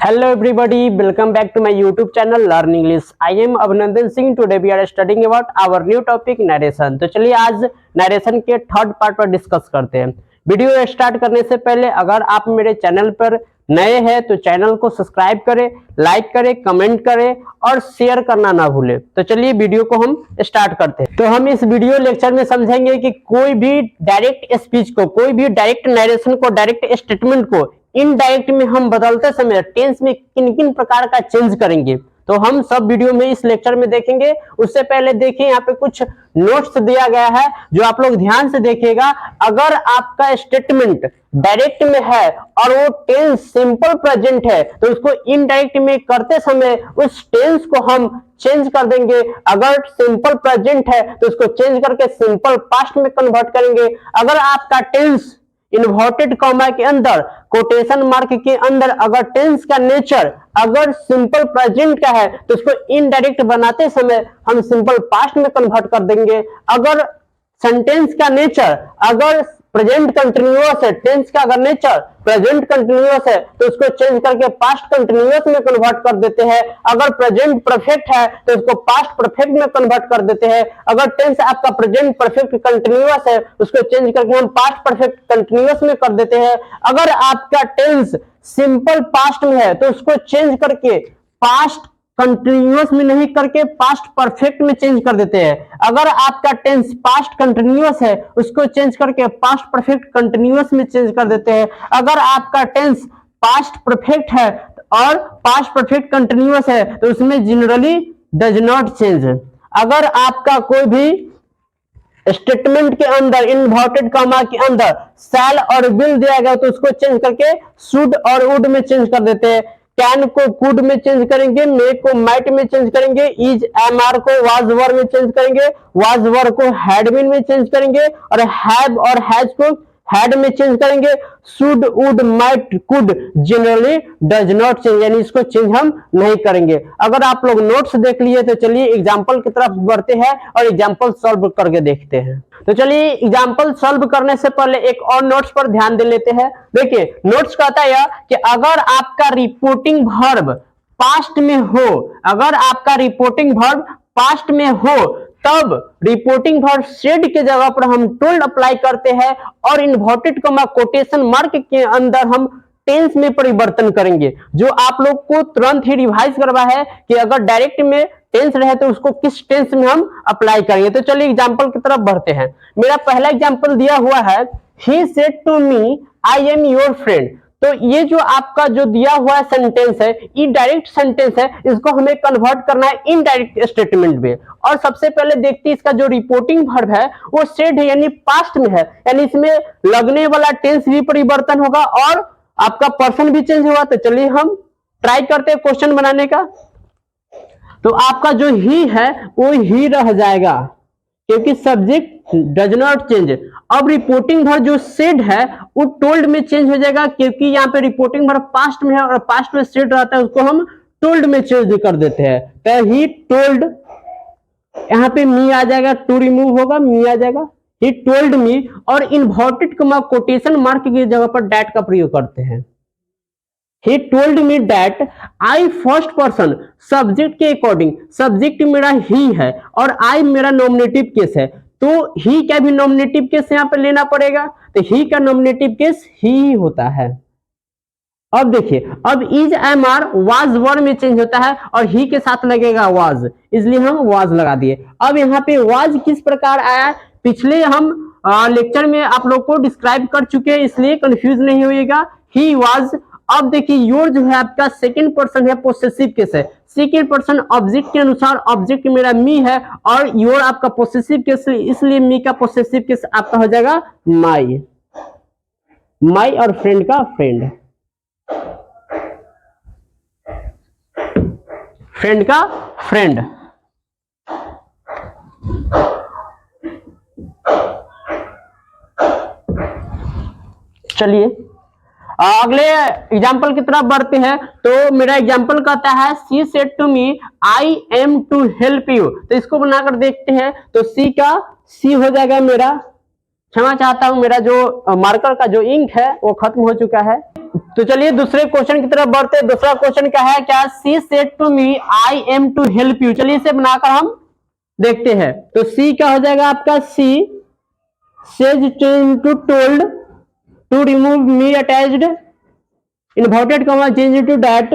Hello everybody, welcome back to my YouTube channel Learn English. I am Abhinandan Singh. Today we are studying about our new topic narration. तो चलिए आज narration के third part पर discuss करते हैं। Video start करने से पहले अगर आप मेरे चैनल पर नए हैं तो चैनल को सब्सक्राइब करें, लाइक करें, कमेंट करें और शेयर करना ना भूलें। तो चलिए वीडियो को हम स्टार्ट करते हैं। तो हम इस वीडियो लेक्चर में समझेंगे कि कोई भी डायरेक्ट स्पीच को, कोई भी डायरेक्ट नरेशन को, डायरेक्ट स्टेटमेंट को इनडायरेक्ट में हम बदलते समय टेंस में किन किन प्रकार का चेंज करेंगे, तो हम सब वीडियो में इस लेक्चर में देखेंगे। उससे पहले देखिए यहाँ पे कुछ नोट्स दिया गया है जो आप लोग ध्यान से देखिएगा। अगर आपका स्टेटमेंट डायरेक्ट में है और वो टेंस सिंपल प्रेजेंट है तो उसको इनडायरेक्ट में करते समय उस टेंस को हम चेंज कर देंगे। अगर सिंपल प्रेजेंट है तो उसको चेंज करके सिंपल पास्ट में कन्वर्ट करेंगे। अगर आपका टेंस इन्वर्टेड कॉमा के अंदर, कोटेशन मार्क के अंदर अगर टेंस का नेचर अगर सिंपल प्रेजेंट का है तो उसको इनडायरेक्ट बनाते समय हम सिंपल पास्ट में कन्वर्ट कर देंगे। अगर सेंटेंस का नेचर अगर प्रेजेंट कंटिन्यूअस है, टेंस का अगर नेचर प्रेजेंट कंटिन्यूअस है तो उसको चेंज करके पास्ट कंटिन्यूअस में कन्वर्ट कर देते हैं। अगर प्रेजेंट परफेक्ट है तो उसको पास्ट परफेक्ट में कन्वर्ट कर देते हैं। अगर टेंस आपका प्रेजेंट परफेक्ट कंटिन्यूअस है उसको चेंज करके हम पास्ट परफेक्ट कंटिन्यूअस में कर देते हैं। अगर आपका टेंस सिंपल पास्ट में है तो उसको चेंज करके पास्ट कंटिन्यूअस में नहीं करके पास्ट परफेक्ट में चेंज कर देते हैं। अगर आपका टेंस पास्ट कंटिन्यूअस है उसको चेंज करके पास्ट परफेक्ट कंटिन्यूअस में चेंज कर देते हैं। अगर आपका टेंस पास्ट परफेक्ट है और पास्ट परफेक्ट कंटिन्यूअस है तो उसमें जनरली डज नॉट चेंज। अगर आपका कोई भी स्टेटमेंट के अंदर इन्वर्टेड कॉमा के अंदर शैल और विल दिया गया तो उसको चेंज करके शुड और वुड में चेंज कर देते हैं। कैन को कुड में चेंज करेंगे, मे को माइट में चेंज करेंगे, इज एम आर को वाज वर में चेंज करेंगे, वाज वर को हैड बीन में चेंज करेंगे और हैव और हैज को हैड में चेंज करेंगे। Should would might could generally does not change, यानी इसको चेंज हम नहीं करेंगे। अगर आप लोग नोट्स देख लिए तो चलिए एग्जाम्पल की तरफ बढ़ते हैं और एग्जाम्पल सॉल्व करके देखते हैं। तो चलिए एग्जाम्पल सॉल्व करने से पहले एक और नोट्स पर ध्यान दे लेते हैं। देखिए नोट्स कहता है कि अगर आपका रिपोर्टिंग वर्ब पास्ट में हो, अगर आपका रिपोर्टिंग वर्ब पास्ट में हो तब रिपोर्टिंग वर्ब सेड के जगह पर हम टोल्ड अप्लाई करते हैं और इन्वर्टेड कॉमा कोटेशन मार्क के अंदर हम टेंस में परिवर्तन करेंगे। जो आप लोग को तुरंत ही रिवाइज करवा है कि अगर डायरेक्ट में टेंस रहे तो उसको किस टेंस में हम अप्लाई करेंगे। तो चलिए एग्जांपल की तरफ बढ़ते हैं। मेरा पहला एग्जांपल दिया हुआ है, he said to me I am your friend. तो ये जो आपका जो दिया हुआ सेंटेंस है ये डायरेक्ट सेंटेंस है, इसको हमें कन्वर्ट करना है इनडायरेक्ट स्टेटमेंट में। और सबसे पहले देखते हैं इसका जो रिपोर्टिंग वर्ब है वो सेड है यानी पास्ट में है, यानी इसमें लगने वाला टेंस भी परिवर्तन होगा और आपका पर्सन भी चेंज होगा। तो चलिए हम ट्राई करते हैं क्वेश्चन बनाने का। तो आपका जो ही है वो ही रह जाएगा क्योंकि सब्जेक्ट डज नॉट चेंज। अब रिपोर्टिंग वर्ब जो सेड है वो टोल्ड में चेंज हो जाएगा क्योंकि यहाँ पे रिपोर्टिंग वर्ब पास्ट में है और पास्ट में सेड रहता है, उसको हम टोल्ड में चेंज कर देते हैं। तो ही टोल्ड, यहाँ पे मी आ जाएगा, टू रिमूव होगा, मी आ जाएगा, ही टोल्ड मी। और इन्वर्टेड कॉमा कोटेशन मार्क की जगह पर दैट का प्रयोग करते हैं। He told me that I first person subject के अकॉर्डिंग, सब्जेक्ट मेरा ही है और I मेरा नॉमिनेटिव केस है, तो ही का भी नॉमिनेटिव केस यहाँ पर लेना पड़ेगा। तो ही का नॉमिनेटिव केस ही होता है। अब देखिए, अब is am are was were में चेंज होता है और ही के साथ लगेगा वाज, इसलिए हम वाज लगा दिए। अब यहाँ पे वाज किस प्रकार आया, पिछले हम लेक्चर में आप लोग को डिस्क्राइब कर चुके हैं, इसलिए कंफ्यूज नहीं होइएगा। He was. अब देखिए योर जो है आपका सेकंड पर्सन है, पोसेसिव केस है। सेकंड पर्सन ऑब्जेक्ट के अनुसार ऑब्जेक्ट मेरा मी है और योर आपका पोसेसिव केस, इसलिए मी का पोसेसिव केस आपका हो जाएगा माई। माई और फ्रेंड का फ्रेंड, फ्रेंड का फ्रेंड। चलिए अगले एग्जाम्पल की तरफ बढ़ते हैं। तो मेरा एग्जाम्पल कहता है she said to me I am to help you. तो इसको बनाकर देखते हैं। तो सी का सी हो जाएगा मेरा क्षमा चाहता हूं, मेरा जो मार्कर का जो इंक है वो खत्म हो चुका है। तो चलिए दूसरे क्वेश्चन की तरफ बढ़ते हैं। दूसरा क्वेश्चन क्या है, क्या she said to me I am to help you. चलिए इसे बनाकर हम देखते हैं। तो सी क्या हो जाएगा आपका, she says to told to remove me attached inverted comma change to that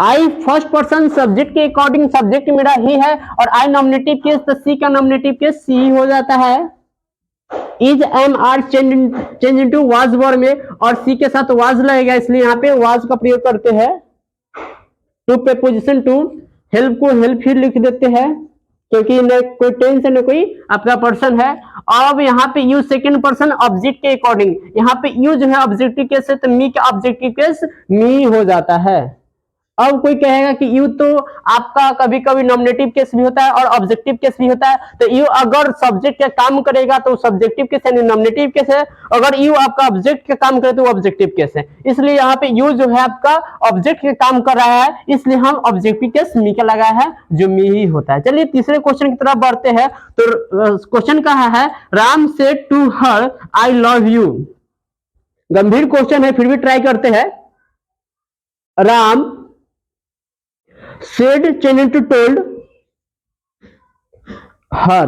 I first person subject के अकॉर्डिंग सब्जेक्ट मेरा ही है और आई नॉमिनेटिव केस, तो सी का नॉमिनेटिव केस सी हो जाता है। Is am are change into was verb में और सी के साथ वाज लगेगा, इसलिए यहाँ पे वाज का प्रयोग करते हैं। टू प्रीपोजिशन टू, हेल्प को हेल्प ही लिख देते हैं क्योंकि न कोई टेंस है न कोई आपका पर्सन है। अब यहाँ पे यूज सेकंड पर्सन ऑब्जेक्ट के अकॉर्डिंग, यहाँ पे यूज है ऑब्जेक्टिव केस है तो मी का ऑब्जेक्टिव केस मी हो जाता है। अब कोई कहेगा कि यू तो आपका कभी कभी नॉमिनेटिव केस भी होता है और ऑब्जेक्टिव केस भी होता है, तो यू अगर सब्जेक्ट का काम करेगा तो सब्जेक्टिव केस यानी नॉमिनेटिव केस है, अगर यू आपका ऑब्जेक्ट का काम करे तो ऑब्जेक्टिव केस है। इसलिए यहाँ पे यू जो है आपका ऑब्जेक्ट का काम कर रहा है, इसलिए हम ऑब्जेक्टिव केस मी का लगाया है जो मी ही होता है। चलिए तीसरे क्वेश्चन की तरफ बढ़ते हैं। तो क्वेश्चन कहा है, Ram said to her I love you. गंभीर क्वेश्चन है फिर भी ट्राई करते हैं। राम said changed to told her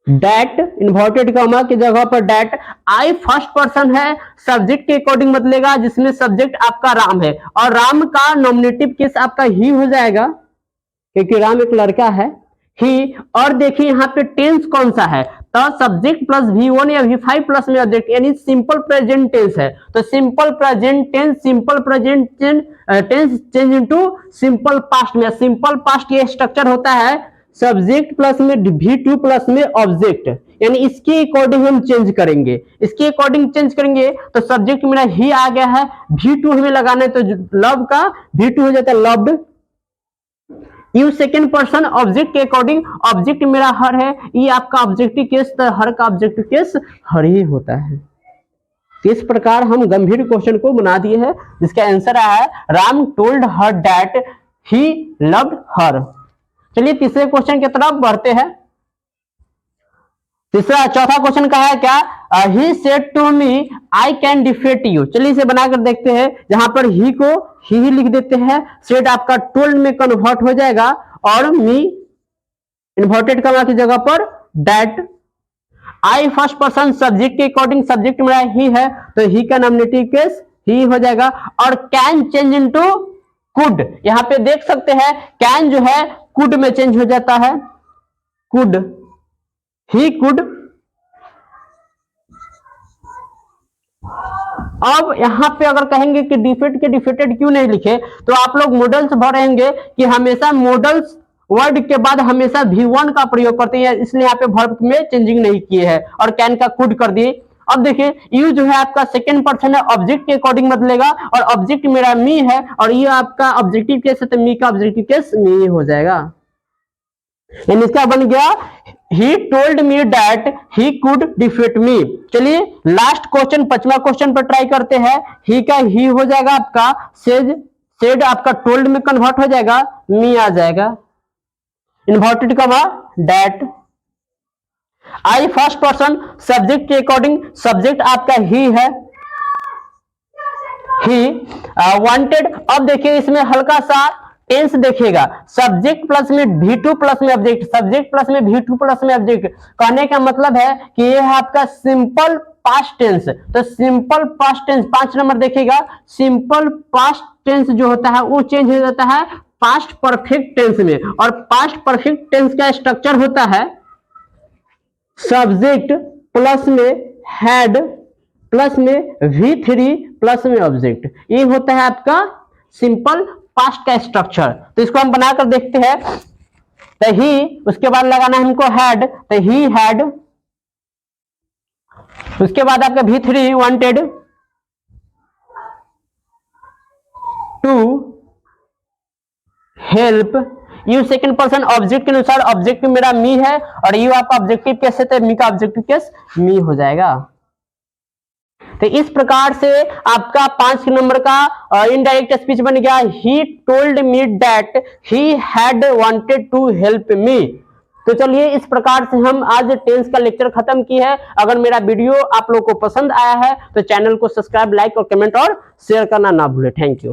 that inverted comma की जगह पर that आई फर्स्ट पर्सन है, सब्जेक्ट के अकॉर्डिंग बदलेगा जिसमें सब्जेक्ट आपका राम है और राम का नॉमिनेटिव केस आपका ही हो जाएगा क्योंकि राम एक लड़का है ही। और देखिए यहाँ पे टेंस कौन सा है, तो सब्जेक्ट प्लस V1 या V5 प्लस में ऑब्जेक्ट यानी सिंपल प्रेजेंट टेंस है। तो simple present tense change into simple past में, सिंपल पास्ट ये स्ट्रक्चर होता है सब्जेक्ट प्लस में V2 प्लस में ऑब्जेक्ट, यानी इसके अकॉर्डिंग हम चेंज करेंगे। इसके अकॉर्डिंग चेंज करेंगे तो सब्जेक्ट मेरा ही आ गया है, V2 हमें लगाना है तो लव का V2 हो जाता है loved. You second person object के अकॉर्डिंग, ऑब्जेक्ट मेरा हर है, ये आपका ऑब्जेक्टिव केस, तो हर का ऑब्जेक्टिव केस हर ही होता है। इस प्रकार हम गंभीर क्वेश्चन को बना दिए हैं जिसका आंसर आया है Ram told her that he loved her. चलिए तीसरे क्वेश्चन की तरफ बढ़ते हैं। चौथा क्वेश्चन का है क्या, he said to me I can defeat you. चलिए इसे बनाकर देखते हैं। जहां पर ही को ही लिख देते हैं, सेड आपका टोल्ड में कन्वर्ट हो जाएगा और मी इन्वर्टेड कॉमा की जगह पर that. I first person subject के अकॉर्डिंग, सब्जेक्ट मेरा ही है तो ही का नॉमिनेटिव केस ही हो जाएगा और कैन चेंज इनटू कुड। यहां पे देख सकते हैं कैन जो है कुड में चेंज हो जाता है, कुड, ही कुड। अब यहां पे अगर कहेंगे कि डिफीट के डिफीटेड क्यों नहीं लिखे, तो आप लोग मॉडल्स भरेंगे कि हमेशा मॉडल्स वर्ड के बाद हमेशा V1 का प्रयोग करते हैं, इसलिए यहाँ पे वर्ब में चेंजिंग नहीं किए हैं और कैन का कुड कर दिए। अब देखिए यू जो है आपका सेकंड पर्सन है, ऑब्जेक्ट के अकॉर्डिंग बदलेगा और ऑब्जेक्ट मेरा मी है और ये आपका ऑब्जेक्टिव केस है तो मी का ऑब्जेक्टिव केस मी हो जाएगा। यानी इसका बन गया he told me that he could defeat me. चलिए लास्ट क्वेश्चन, पांचवा क्वेश्चन पर ट्राई करते हैं। ही का ही हो जाएगा आपका, सेड आपका टोल्ड में कन्वर्ट हो जाएगा, मी आ जाएगा inverted comma that. I first person subject के अकॉर्डिंग, सब्जेक्ट आपका ही है, ही वांटेड। अब देखिए इसमें हल्का सा टेंस देखेगा, सब्जेक्ट प्लस में V2 प्लस में ऑब्जेक्ट, सब्जेक्ट प्लस में V2 प्लस में ऑब्जेक्ट। कहने का मतलब है कि ये है आपका सिंपल पास्ट टेंस। तो सिंपल पास्ट टेंस 5 नंबर देखिएगा, सिंपल पास्ट टेंस जो होता है वो चेंज हो जाता है पास्ट परफेक्ट टेंस में। और पास्ट परफेक्ट टेंस का स्ट्रक्चर होता है सब्जेक्ट प्लस में हैड प्लस में V3 प्लस में ऑब्जेक्ट, ये होता है आपका सिंपल पास्ट का स्ट्रक्चर। तो इसको हम बनाकर देखते हैं। तो ही, उसके बाद लगाना है हमको हैड, तो ही हैड, उसके बाद आपका V3 wanted to help you second person object के अनुसार, ऑब्जेक्ट मेरा मी है और यू आपका ऑब्जेक्टिव केस है तो मी का ऑब्जेक्टिव केस मी हो जाएगा। तो इस प्रकार से आपका 5 नंबर का इनडायरेक्ट स्पीच बन गया, he told me that he had wanted to help me. तो चलिए इस प्रकार से हम आज टेंस का लेक्चर खत्म की है। अगर मेरा वीडियो आप लोग को पसंद आया है तो चैनल को सब्सक्राइब, लाइक और कमेंट और शेयर करना ना भूले। Thank you.